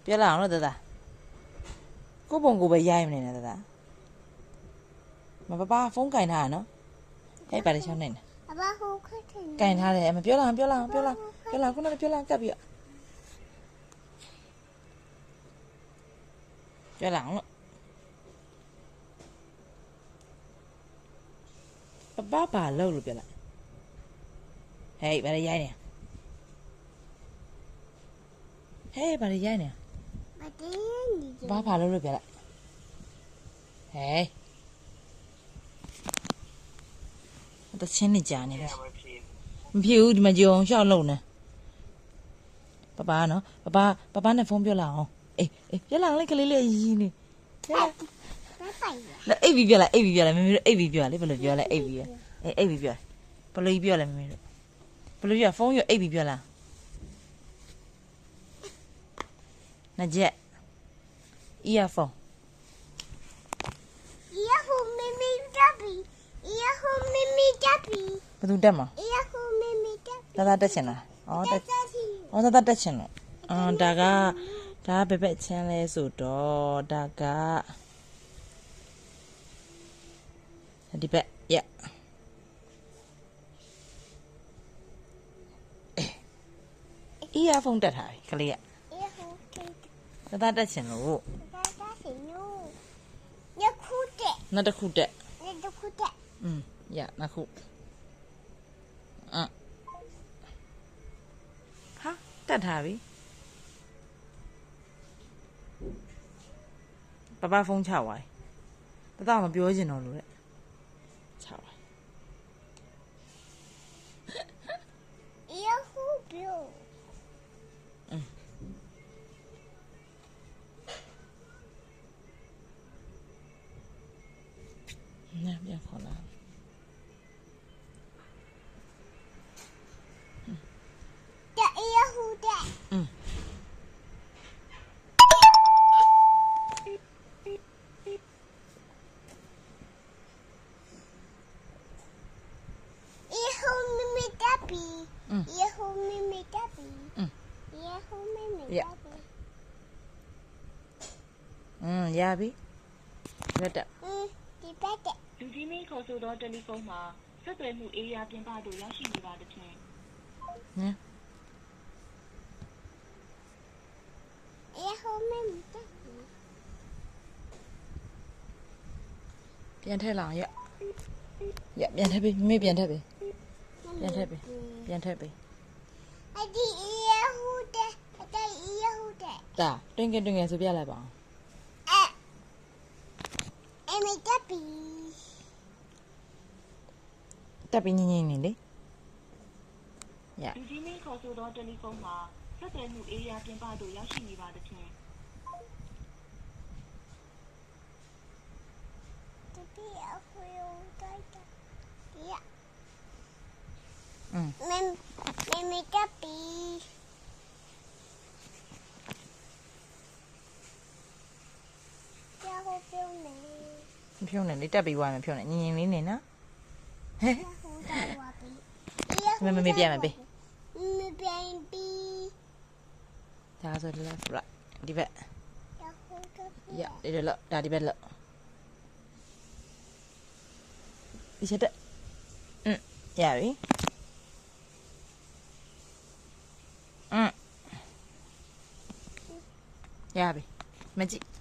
ပြောလာအောင်လို့တကိုပုံကိုပဲရိုက်မနေနဲ့တမပဖုန်းကင်ထားရနော်အဲ့ပါလေချောင်းနေအဘဟိုခက်တယ်ကင်ထားတယ်မပြောလာခုနကပြောလာကပ်ပြီးပြောလာအောင်လို့ပပါလို့ပြောလိုက်ဟေးဘာလဲရိုက်နေဟေးဘာလဲရိုက်နေဘာလို့ပြောလိုက်ဟေးတချင်းနေကြနေတယ်မဖြစ်ဘူးဒီမှာကြုံရှောက်လုံနေပနော်ပနဲ့ဖုန်းပြောလာအောင်အေးပြောလာလိုက်ကလေးလေးရီးနေအိပ်ပြီးပြောလိုက်မမေတို့အိပ်ပြီးပြောလေဘယ်လိုပြောလဲအိပ်ပြီးအိပ်ပြီးပြောဘယ်လိုပြောလဲမမေတို့ဘယ်လိုပြောဖုန်းရအိပ်ပြီးပြောလားနှစ်ချက် earphone မမီတပ်ပြီဘယ်သူတက်မှာမမီတပ်တတက်ချင်လားတတက်ချင်လို့ဒါကဘယ်ဘက်ချမ်းလဲဆိုတော့ဒါကဒီဘက်earphone တက်ထားပြီကလေးကတက်ချင်လို့နောက်တစ်ခုတက်နှစ်ခုဟာတက်ထားပြီပဖုန်းချသွားပြီမပြောချင်တော့လို့တဲ့ချသွားပြန်ခေါ်လာရပြီလက်တက်ဒီပတ်တဲ့လူကြီးမင်းခေါ်ဆိုသောတယ်လီဖုန်းမှာဆက်သွယ်မှုဧရိယာပြင်ပသို့ရောက်ရှိနေပါသည်ဖြင့်ပြန်ထည့်လာပြန်ထည့်ပြီမိပြန်ထည့်ပြီအဒီဒါတွင်ငယ်ဆိုပြလိုက်ပါအောင်တက်ပြီးညင်နေလေလူကြီးမင်းခေါ်ဆိုသောတယ်လီဖုန်းမှာဆက်သွယ်မှုဧရိယာပြင်ပသို့ရောက်ရှိနေပါသည်ဖြင့်မမီတပ်ပြီဖြုံးနေလေးတက်ပြီးွားမယ်ဖြုံးနေညင်လေးနေနော်မပြန်မပေးဒါဆိုဒီလိုက်ဒီဘက်ဒီလောဒါဒီဘက်လောဒီချက်တက်ရပြီရပြီမကြည့်